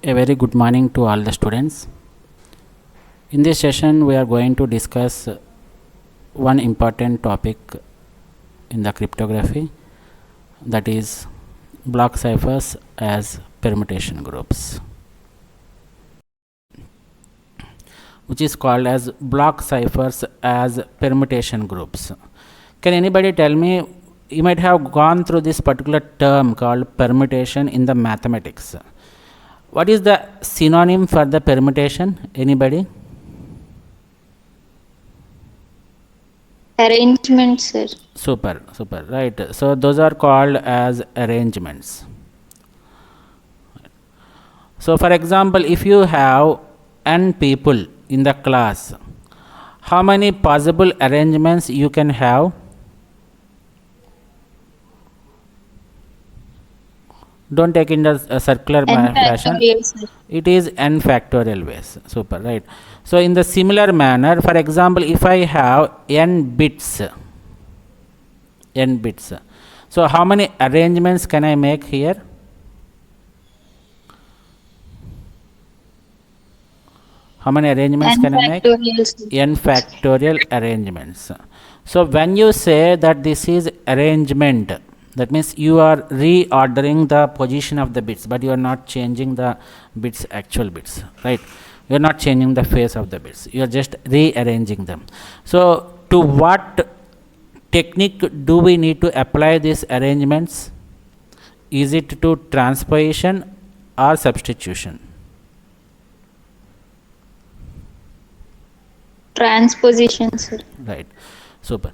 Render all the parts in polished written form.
A very good morning to all the students. In this session, we are going to discuss one important topic in the cryptography, that is block ciphers as permutation groups, which is called as block ciphers as permutation groups. Can anybody tell me, you might have gone through this particular term called permutation in the mathematics. What is the synonym for the permutation? Anybody? Arrangement, sir. Super, right. So those are called as arrangements. So for example, if you have n people in the class, how many possible arrangements you can have? Don't take in the circular fashion. It is n factorial ways. Super, right. So in the similar manner, for example, if I have n bits, so how many arrangements can I make here? How many arrangements can I make? N factorial arrangements. So when you say that this is arrangement, that means you are reordering the position of the bits, but you are not changing the bits, actual bits, right? You are not changing the phase of the bits, you are just rearranging them. So to what technique do we need to apply these arrangements? Is it to transposition or substitution? Transposition, sir. Right. Super.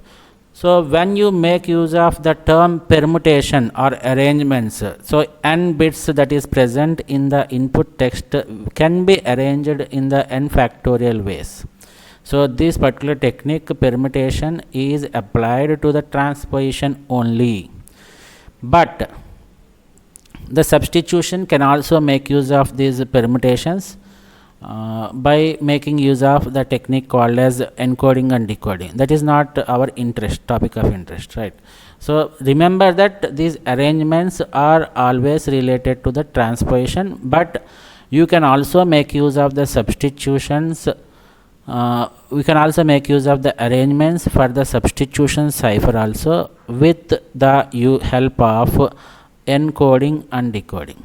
So when you make use of the term permutation or arrangements, so n bits that is present in the input text can be arranged in the n factorial ways. So this particular technique, permutation, is applied to the transposition only. But the substitution can also make use of these permutations by making use of the technique called as encoding and decoding. That is not our topic of interest, right? So remember that these arrangements are always related to the transposition, but you can also make use of the substitutions. We can also make use of the arrangements for the substitution cipher also with the help of encoding and decoding.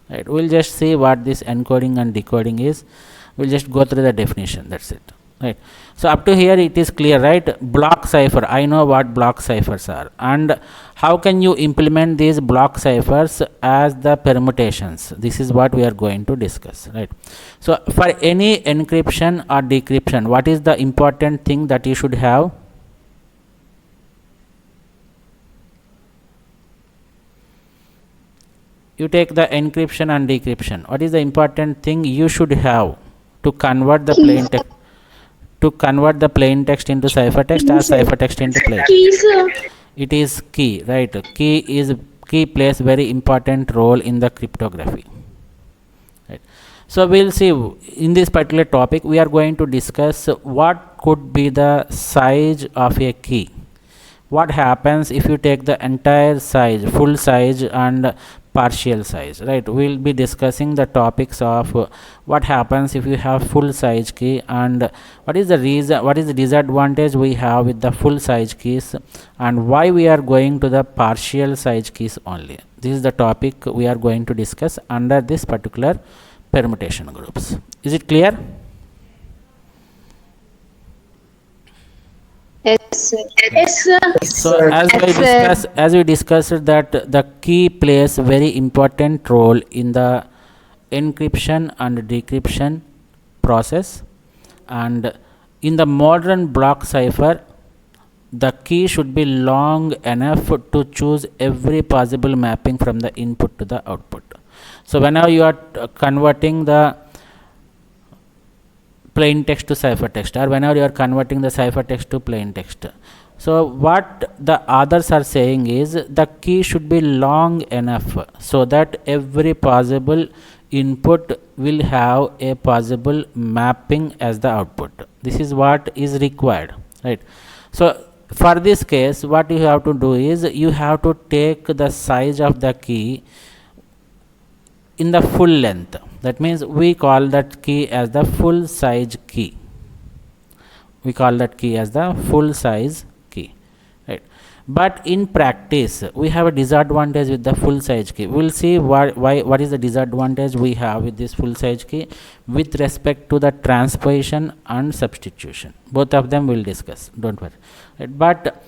Right, we'll just see what this encoding and decoding is. We'll just go through the definition, that's it. Right. So up to here it is clear, right? Block cipher, I know what block ciphers are, and how can you implement these block ciphers as the permutations. This is what we are going to discuss, right? So for any encryption or decryption, what is the important thing that you should have? You take the encryption and decryption. What is the important thing you should have to convert the plain text? To convert the plain text into ciphertext or ciphertext into plain? It is key, right? Key plays very important role in the cryptography. Right. So we'll see in this particular topic. We are going to discuss what could be the size of a key. What happens if you take the entire size, full size and partial size, right? We'll be discussing the topics of what happens if you have full size key, and what is the reason, what is the disadvantage we have with the full size keys, and why we are going to the partial size keys only. This is the topic we are going to discuss under this particular permutation groups. Is it clear? Yes, sir. Yes, sir. So as we discussed that the key plays very important role in the encryption and decryption process, and in the modern block cipher the key should be long enough to choose every possible mapping from the input to the output. So whenever you are converting the plain text to ciphertext, or whenever you are converting the ciphertext to plain text, so what the others are saying is the key should be long enough so that every possible input will have a possible mapping as the output. This is what is required, right? So for this case, what you have to do is you have to take the size of the key in the full length. That means we call that key as the full size key. We call that key as the full size key, right? But in practice we have a disadvantage with the full size key. We'll see what is the disadvantage we have with this full size key with respect to the transposition and substitution. Both of them we'll discuss, don't worry, right? But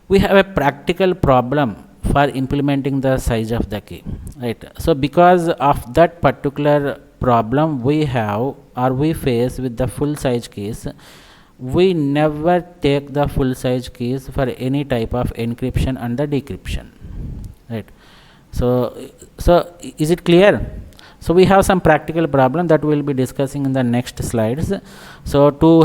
we have a practical problem for implementing the size of the key, right? So because of that particular problem we have or we face with the full size keys, we never take the full size keys for any type of encryption and the decryption, right? So is it clear? So we have some practical problem that we will be discussing in the next slides. So to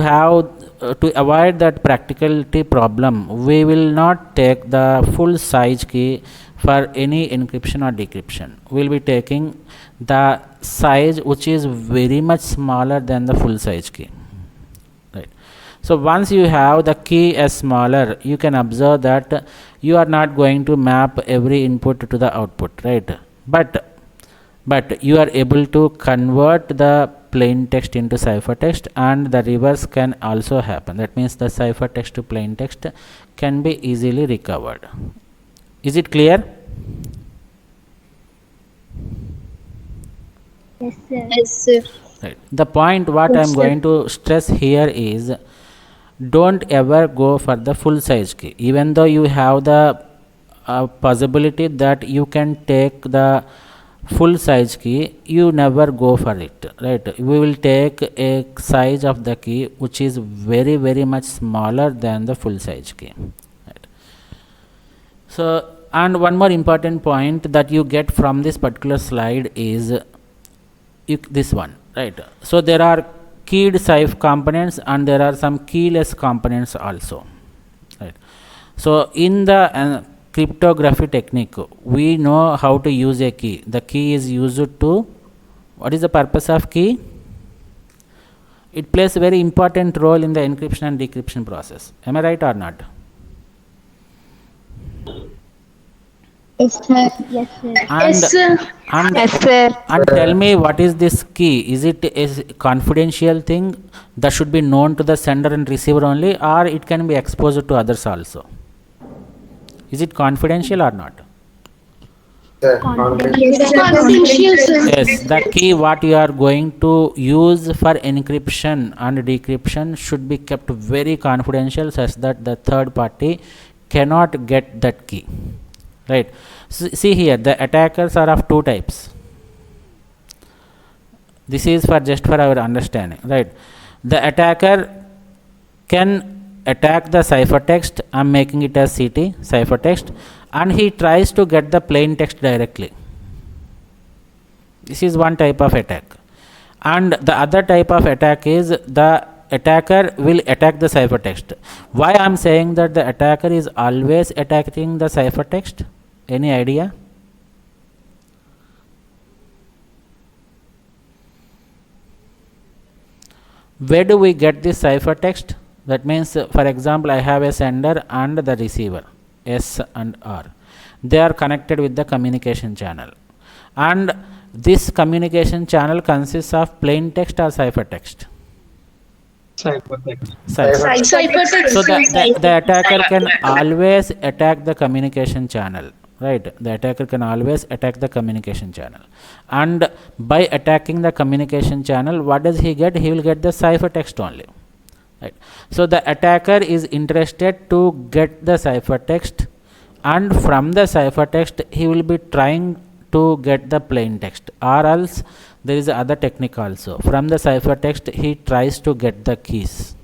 avoid that practicality problem, we will not take the full size key for any encryption or decryption. We will be taking the size which is very much smaller than the full size key, right? So once you have the key as smaller, you can observe that you are not going to map every input to the output, right? But you are able to convert the plain text into ciphertext, and the reverse can also happen. That means the ciphertext to plain text can be easily recovered. Is it clear? Yes, sir. Yes, sir. Right. The point what I am going to stress here is, don't ever go for the full size key. Even though you have the possibility that you can take the full size key, you never go for it, right? We will take a size of the key which is very much smaller than the full size key, right? So, and one more important point that you get from this particular slide is this one, right? So there are keyed cipher components and there are some keyless components also, right? So in the cryptography technique, we know how to use a key. The key is used to, what is the purpose of key? It plays a very important role in the encryption and decryption process. Am I right or not? Yes, sir. Yes, sir. And, Yes, sir. and, Yes, sir. and tell me, what is this key? Is it a confidential thing that should be known to the sender and receiver only, or it can be exposed to others also? Is it confidential or not? Yes, sir. Confidential, sir. Yes, the key what you are going to use for encryption and decryption should be kept very confidential, such that the third party cannot get that key, right? So see here, the attackers are of two types. This is for just for our understanding, right? The attacker can attack the ciphertext. I am making it as CT, ciphertext, and he tries to get the plain text directly. This is one type of attack. And the other type of attack is the attacker will attack the ciphertext. Why I am saying that the attacker is always attacking the ciphertext? Any idea? Where do we get this ciphertext? That means, for example, I have a sender and the receiver, S and R. They are connected with the communication channel, and this communication channel consists of plain text or ciphertext. Ciphertext. Ciphertext. So the attacker can always attack the communication channel, right? The attacker can always attack the communication channel, and by attacking the communication channel, what does he get? He will get the ciphertext only, right? So the attacker is interested to get the ciphertext, and from the ciphertext he will be trying to get the plain text, or else there is other technique also. From the ciphertext he tries to get the keys.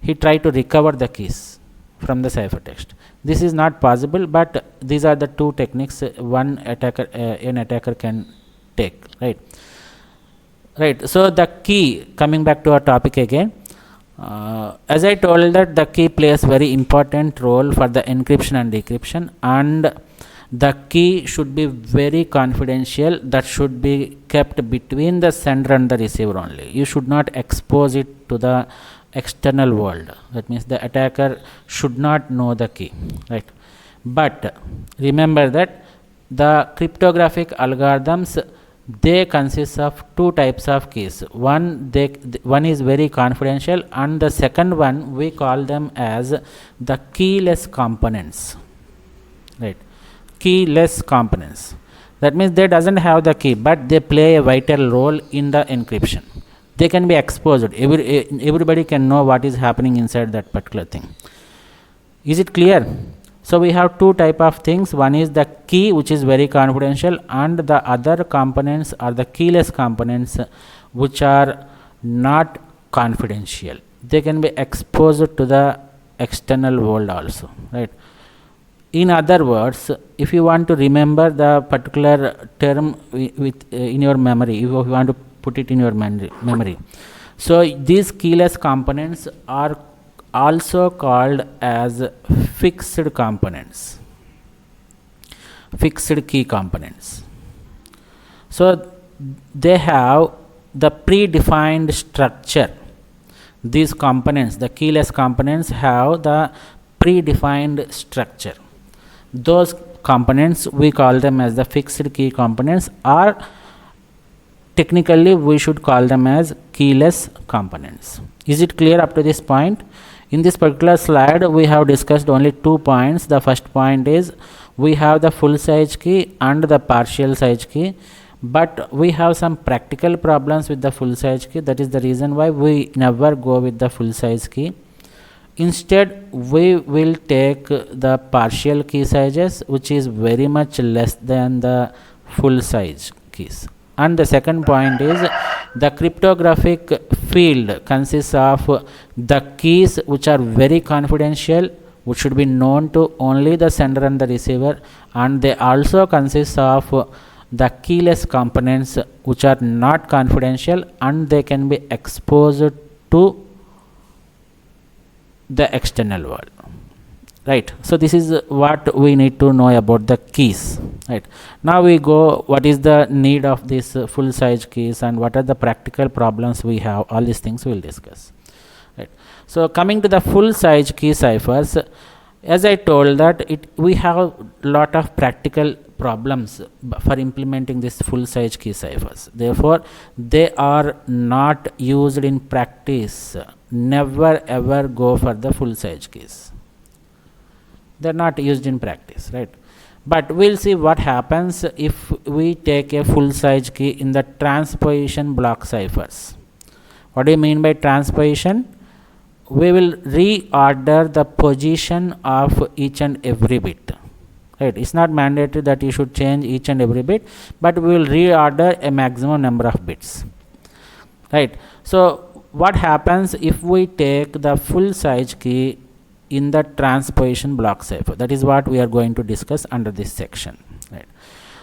He tries to recover the keys from the ciphertext. This is not possible, but these are the two techniques an attacker can take, right? Right. So the key, coming back to our topic again, as I told that the key plays very important role for the encryption and decryption, and the key should be very confidential. That should be kept between the sender and the receiver only. You should not expose it to the external world. That means the attacker should not know the key, right? But remember that the cryptographic algorithms, they consist of two types of keys. One is very confidential, and the second one we call them as the keyless components, right? Keyless components. That means they doesn't have the key, but they play a vital role in the encryption. They can be exposed. Everybody can know what is happening inside that particular thing. Is it clear? So we have two type of things. One is the key, which is very confidential, and the other components are the keyless components, which are not confidential. They can be exposed to the external world also, right? In other words, if you want to remember the particular term in your memory, if you want to put it in your memory, so these keyless components are also called as fixed components, fixed key components. So they have the predefined structure. These components, the keyless components, have the predefined structure. Those components, we call them as the fixed key components, or technically we should call them as keyless components. Is it clear up to this point? In this particular slide, we have discussed only 2 points. The first point is we have the full size key and the partial size key, but we have some practical problems with the full size key. That is the reason why we never go with the full size key. Instead, we will take the partial key sizes, which is very much less than the full size keys. And the second point is the cryptographic field consists of the keys which are very confidential, which should be known to only the sender and the receiver, and they also consist of the keyless components which are not confidential, and they can be exposed to the external world, right? So this is what we need to know about the keys, right? Now we go, what is the need of these full size keys and what are the practical problems we have. All these things we will discuss, right? So coming to the full size key ciphers, as I told that we have lot of practical problems for implementing this full size key ciphers. Therefore, they are not used in practice. Never ever go for the full size keys. They are not used in practice, right? But we'll see what happens if we take a full size key in the transposition block ciphers. What do you mean by transposition? We will reorder the position of each and every bit, right? It's not mandatory that you should change each and every bit, but we will reorder a maximum number of bits, right? So what happens if we take the full size key in the transposition block cipher? That is what we are going to discuss under this section, right?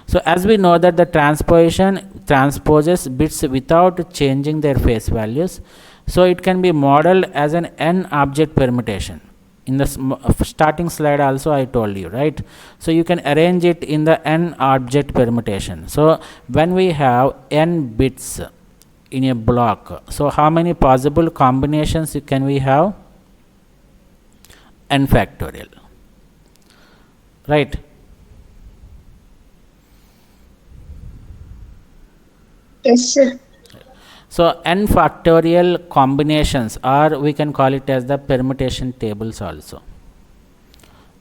So as we know that the transposition transposes bits without changing their face values, so it can be modeled as an n object permutation. In the starting slide also I told you, right? So you can arrange it in the n object permutation. So when we have n bits in a block, so how many possible combinations can we have? N factorial, right? Yes, sir. So n factorial combinations, or we can call it as the permutation tables also.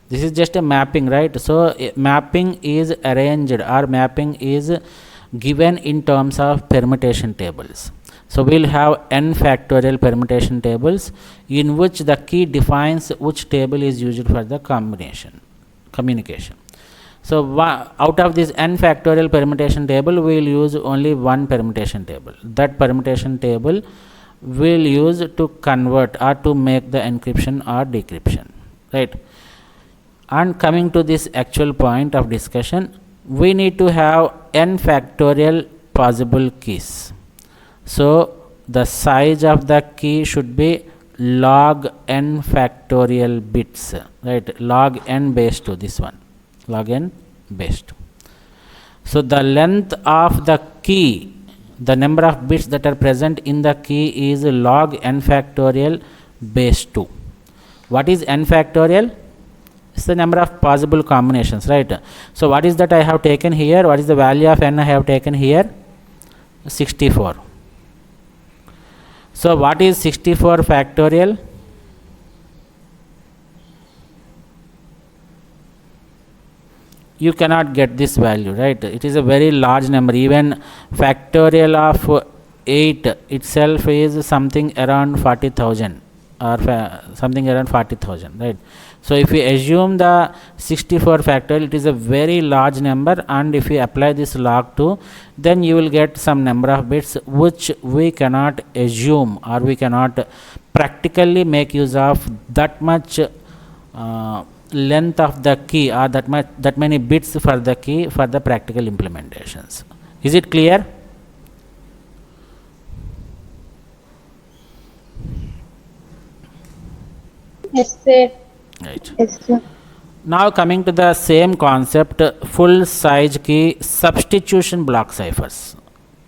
This is just a mapping, right? So mapping is arranged, or mapping is given in terms of permutation tables. So we will have n factorial permutation tables in which the key defines which table is used for the communication. So out of this n factorial permutation table, we will use only one permutation table. That permutation table we will use to convert or to make the encryption or decryption, right? And coming to this actual point of discussion, we need to have n factorial possible keys. So the size of the key should be log n factorial bits, right? Log n base 2, this one, log n base 2. So the length of the key, the number of bits that are present in the key, is log n factorial base 2. What is n factorial? It's the number of possible combinations, right? So what is that I have taken here? What is the value of n I have taken here? 64. So what is 64 factorial? You cannot get this value, right? It is a very large number. Even factorial of 8 itself is something around 40,000 or something around 40,000, right? So if we assume the 64 factorial, it is a very large number, and if we apply this log 2, then you will get some number of bits which we cannot assume, or we cannot practically make use of that much length of the key, or that many bits for the key for the practical implementations. Is it clear? Yes, sir. Right. Yes, sir. Now coming to the same concept, full size key substitution block ciphers.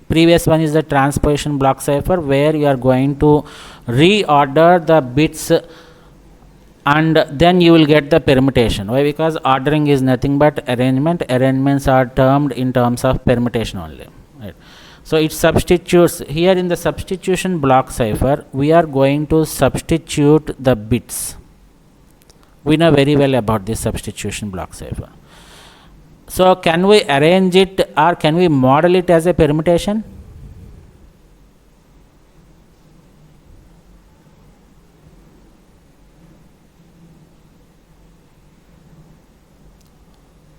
Previous one is the transposition block cipher, where you are going to reorder the bits and then you will get the permutation. Why? Because ordering is nothing but arrangement. Arrangements are termed in terms of permutation only, right? So it substitutes. Here in the substitution block cipher, we are going to substitute the bits. We know very well about this substitution block cipher. So can we arrange it, or can we model it as a permutation?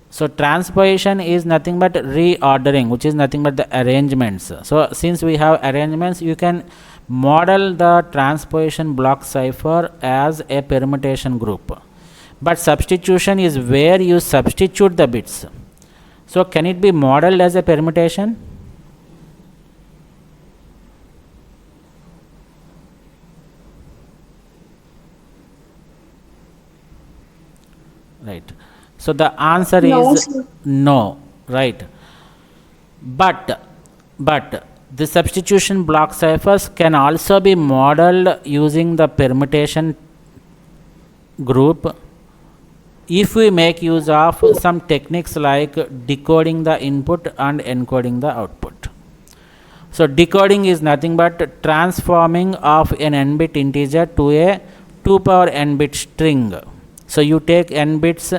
So transposition is nothing but reordering, which is nothing but the arrangements. So since we have arrangements, you can model the transposition block cipher as a permutation group. But substitution is where you substitute the bits. So can it be modeled as a permutation? Right. So the answer No, is sir. no, right? But the substitution block ciphers can also be modeled using the permutation group if we make use of some techniques like decoding the input and encoding the output. So decoding is nothing but transforming of an n-bit integer to a 2 power n-bit string. So you take n bits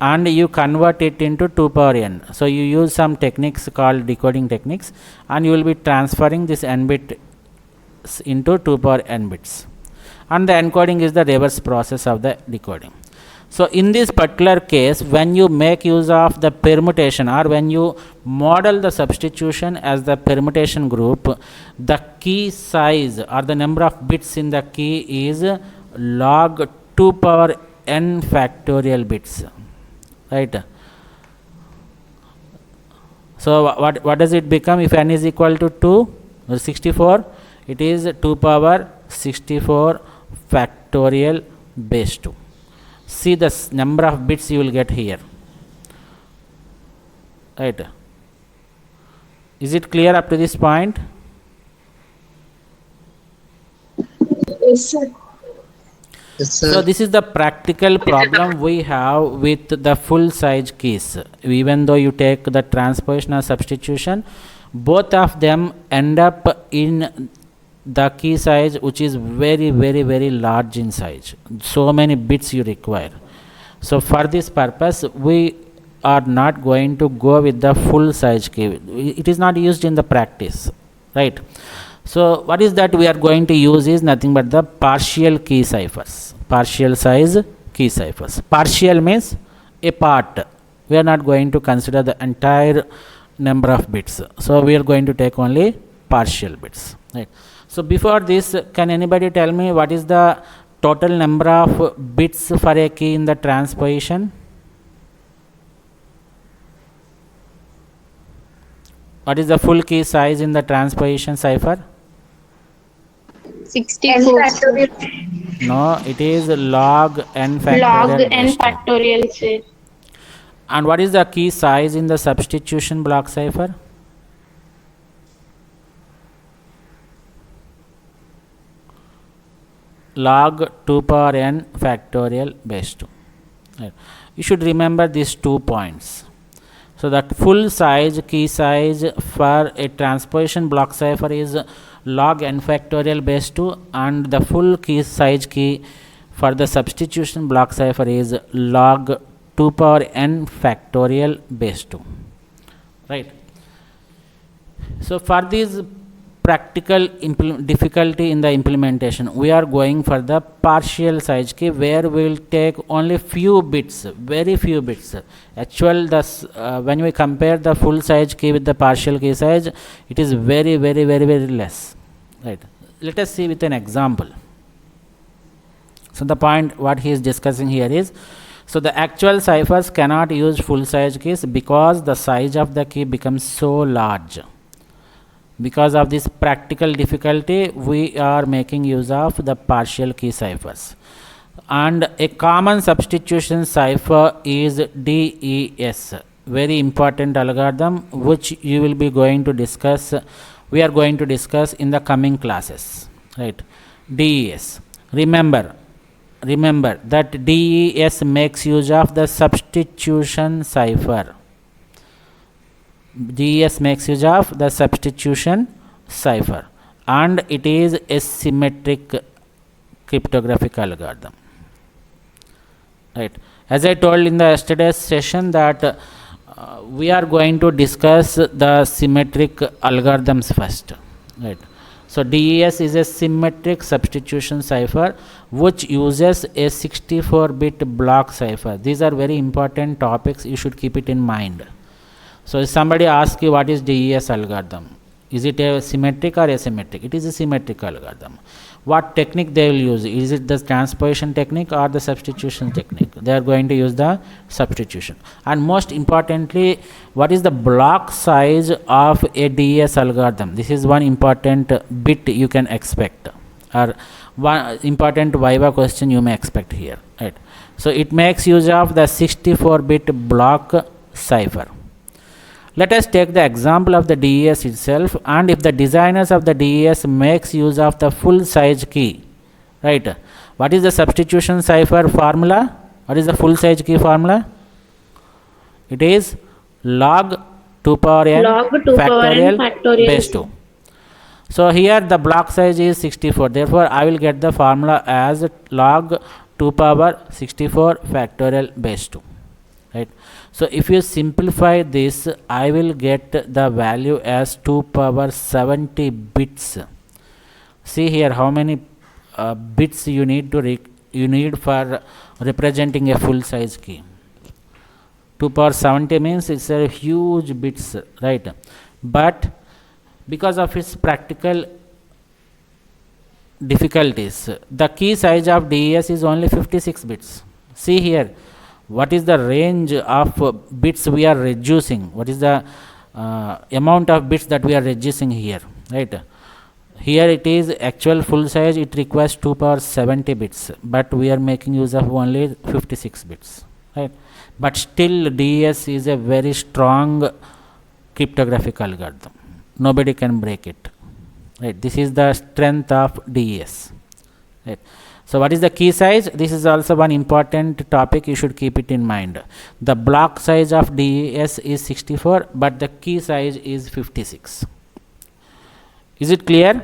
and you convert it into 2 power n. So you use some techniques called decoding techniques, and you will be transferring this n bit into 2 power n bits. And the encoding is the reverse process of the decoding. So in this particular case, when you make use of the permutation, or when you model the substitution as the permutation group, the key size or the number of bits in the key is log 2 power n factorial bits, right? So what does it become if n is equal to 2 or 64? It is 2 power 64 factorial base 2. See the number of bits you will get here, right? Is it clear up to this point? Yes, sir. Yes, sir. So this is the practical problem we have with the full size keys. Even though you take the transposition or substitution, both of them end up in the key size which is very large in size. So many bits you require. So for this purpose, we are not going to go with the full size key. It is not used in the practice, right? So what is that we are going to use is nothing but the partial key ciphers, partial size key ciphers. Partial means a part. We are not going to consider the entire number of bits. So we are going to take only partial bits, right? So before this, can anybody tell me what is the total number of bits for a key in the transposition? What is the full key size in the transposition cipher? 64. No, it is log n factorial. Log n base 2. factorial से. And what is the key size in the substitution block cipher? Log 2 power n factorial base 2. Right. You should remember these 2 points. So that full size key size for a transposition block cipher is log n factorial base 2, and the full key size key for the substitution block cipher is log 2 power n factorial base 2. Right. So for these practical difficulty in the implementation, we are going for the partial size key, where we will take only few bits, very few bits. Actual when we compare the full size key with the partial key size, it is very less. Right. Let us see with an example. So the point what he is discussing here is, so the actual ciphers cannot use full size keys because the size of the key becomes so large. Because of this practical difficulty, we are making use of the partial key ciphers. And a common substitution cipher is DES, very important algorithm which you will be going to discuss. We are going to discuss in the coming classes. Right. DES. Remember that DES makes use of the substitution cipher. DES makes use of the substitution cipher, and it is a symmetric cryptographic algorithm. Right. As I told in the yesterday's session that we are going to discuss the symmetric algorithms first. Right. So DES is a symmetric substitution cipher which uses a 64-bit block cipher. These are very important topics, you should keep it in mind. So if somebody asks you what is DES algorithm, is it a symmetric or asymmetric? It is a symmetric algorithm. What technique they will use? Is it the transposition technique or the substitution technique? They are going to use the substitution. And most importantly, what is the block size of a DES algorithm? This is one important bit you can expect, or one important Viva question you may expect here. Right. So it makes use of the 64-bit block cipher. Let us take the example of the DES itself, and if the designers of the DES makes use of the full size key, right? What is the substitution cipher formula? What is the full size key formula? It is log 2 power n factorial base 2. So here the block size is 64. Therefore, I will get the formula as log 2 power 64 factorial base 2. Right. So if you simplify this, I will get the value as 2 power 70 bits. See here how many bits you need for representing a full size key. 2 power 70 means it's a huge bits, right? But because of its practical difficulties, the key size of DES is only 56 bits. See here, what is the range of bits we are reducing? What is the amount of bits that we are reducing here? Right. Here it is actual full size, it requires 2 power 70 bits, but we are making use of only 56 bits. Right. But still DES is a very strong cryptographic algorithm. Nobody can break it. Right. This is the strength of DES. Right. So what is the key size? This is also one important topic, you should keep it in mind. The block size of DES is 64, but the key size is 56. Is it clear?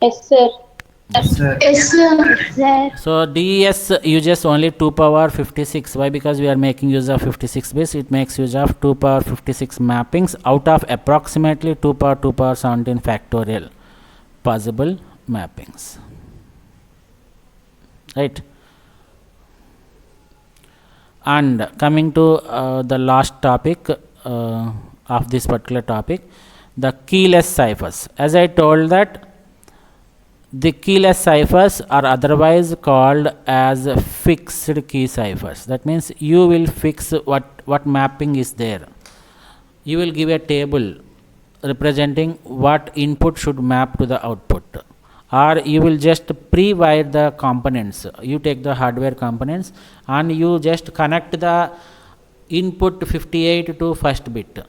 Yes, sir. Yes, sir. Yes, sir. So DES uses only 2 power 56. Why? Because we are making use of 56 bits. It makes use of 2 power 56 mappings out of approximately 2 power 17 factorial possible mappings. Right. And coming to the last topic of this particular topic, the keyless ciphers. As I told that the keyless ciphers are otherwise called as fixed key ciphers. That means you will fix what mapping is there. You will give a table representing what input should map to the output, or you will just pre-wire the components. You take the hardware components and you just connect the input 58 to first bit,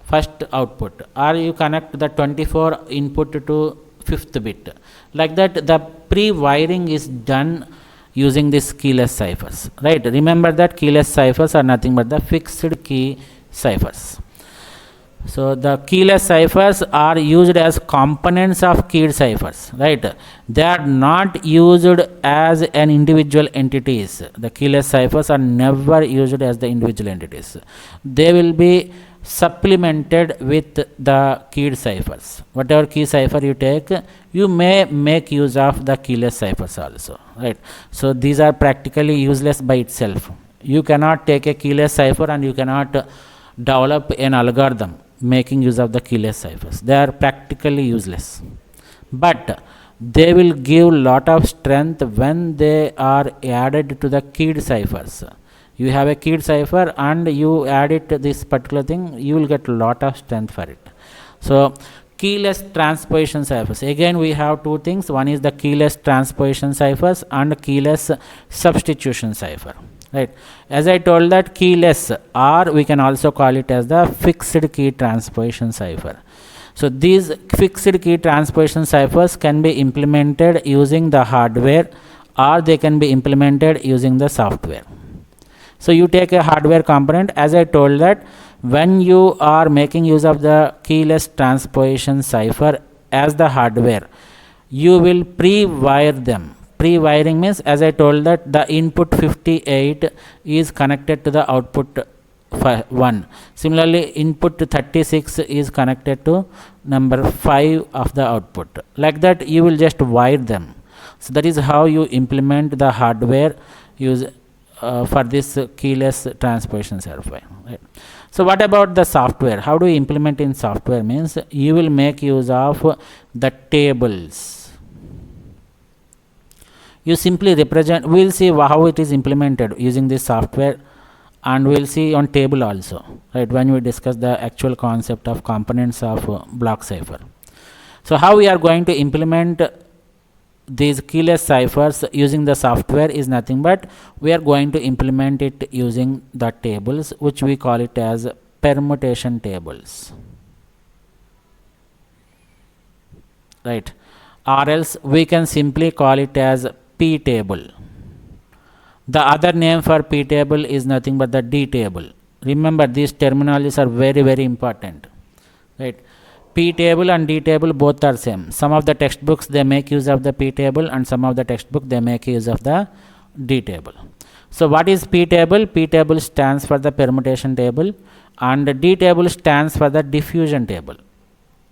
first output, or you connect the 24 input to fifth bit. Like that, the pre-wiring is done using these keyless ciphers, right? Remember that keyless ciphers are nothing but the fixed key ciphers. So the keyless ciphers are used as components of keyed ciphers, right? They are not used as an individual entities. The keyless ciphers are never used as the individual entities. They will be supplemented with the keyed ciphers. Whatever key cipher you take, you may make use of the keyless ciphers also, right? So these are practically useless by itself. You cannot take a keyless cipher and you cannot develop an algorithm making use of the keyless ciphers. They are practically useless, but they will give lot of strength when they are added to the keyed ciphers. You have a keyed cipher and you add it to this particular thing, you will get lot of strength for it. So keyless transposition ciphers, again we have two things. One is the keyless transposition ciphers and keyless substitution cipher, right? As I told that keyless, or we can also call it as the fixed key transposition cipher. So these fixed key transposition ciphers can be implemented using the hardware or they can be implemented using the software. So you take a hardware component, as I told that when you are making use of the keyless transposition cipher as the hardware, you will pre-wire them. Pre-wiring means, as I told that the input 58 is connected to the output 1. Similarly, input 36 is connected to number 5 of the output. Like that, you will just wire them. So that is how you implement the hardware use for this keyless transposition cipher. Right. So what about the software? How do you implement in software? Means you will make use of the tables. You simply represent, we will see how it is implemented using this software, and we will see on table also, right, when we discuss the actual concept of components of block cipher. So how we are going to implement these keyless ciphers using the software is nothing but we are going to implement it using the tables, which we call it as permutation tables, right? Or else we can simply call it as P table. The other name for P table is nothing but the D table. Remember, these terminologies are very, very important, right? P table and D table both are same. Some of the textbooks they make use of the P table and some of the textbook they make use of the D table. So what is P table? P table stands for the permutation table and D table stands for the diffusion table.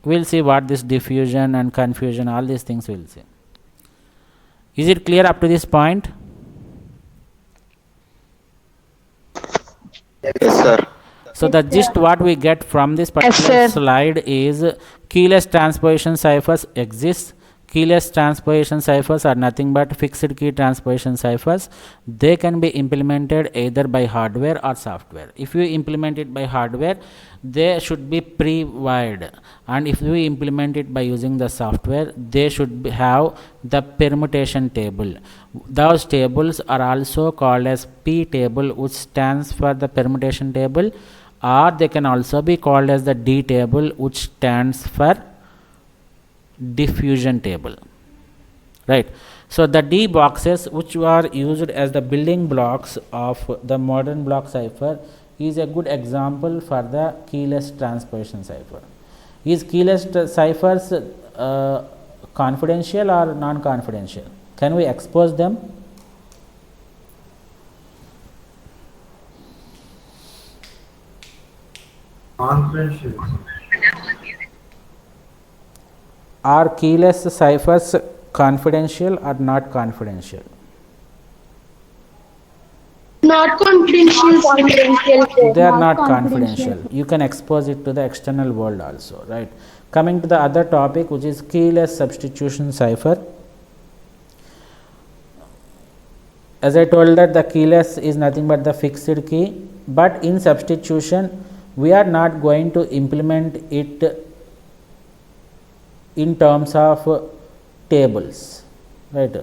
We'll see what this diffusion and confusion, all these things we'll see. Is it clear up to this point? Yes, sir. So the gist what we get from this particular slide is keyless transposition ciphers exist. Keyless transposition ciphers are nothing but fixed key transposition ciphers. They can be implemented either by hardware or software. If you implement it by hardware, they should be pre-wired, and if you implement it by using the software, they should have the permutation table. Those tables are also called as P table, which stands for the permutation table, or they can also be called as the D table, which stands for diffusion table, right? So the D boxes, which are used as the building blocks of the modern block cipher, is a good example for the keyless transposition cipher. Is keyless ciphers confidential or non-confidential? Can we expose them? Confidential. Are keyless ciphers confidential or not confidential? Not confidential. They are not confidential. You can expose it to the external world also, right? Coming to the other topic, which is keyless substitution cipher. As I told that the keyless is nothing but the fixed key, but in substitution we are not going to implement it in terms of tables, right,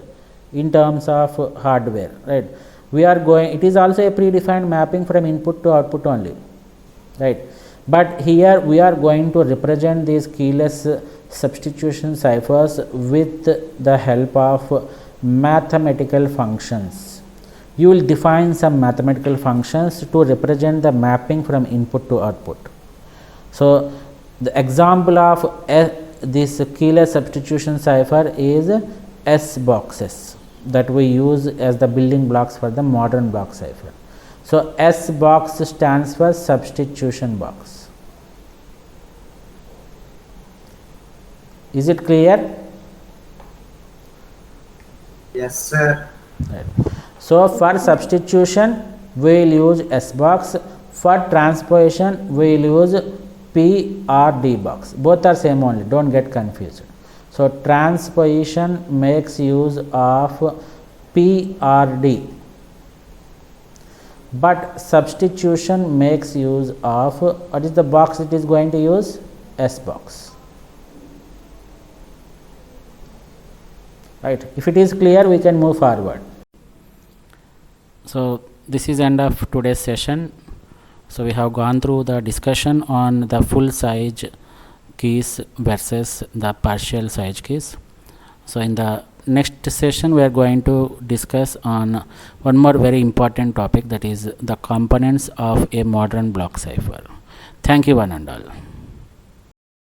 in terms of hardware, right? We are going, it is also a predefined mapping from input to output only, right? But here we are going to represent these keyless substitution ciphers with the help of mathematical functions. You will define some mathematical functions to represent the mapping from input to output. So the example of this keyless substitution cipher is S boxes that we use as the building blocks for the modern block cipher. So S box stands for substitution box. Is it clear? Yes, sir. Right. So for substitution we will use S box. For transposition we will use P or D box. Both are same only, don't get confused. So transposition makes use of P or D, but substitution makes use of, what is the box it is going to use? S box. Right. If it is clear, we can move forward. So this is end of today's session. So we have gone through the discussion on the full size keys versus the partial size keys. So in the next session we are going to discuss on one more very important topic, that is the components of a modern block cipher. Thank you one and all.